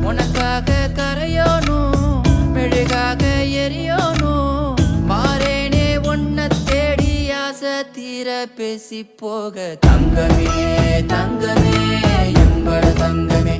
உனக்காக கரையோனும் மெழுகாக எரியோனும் மாறேனே உன்னை தேடி ஆசை தீர பேசி போக தங்கமே தங்கமே என்பட தங்கமே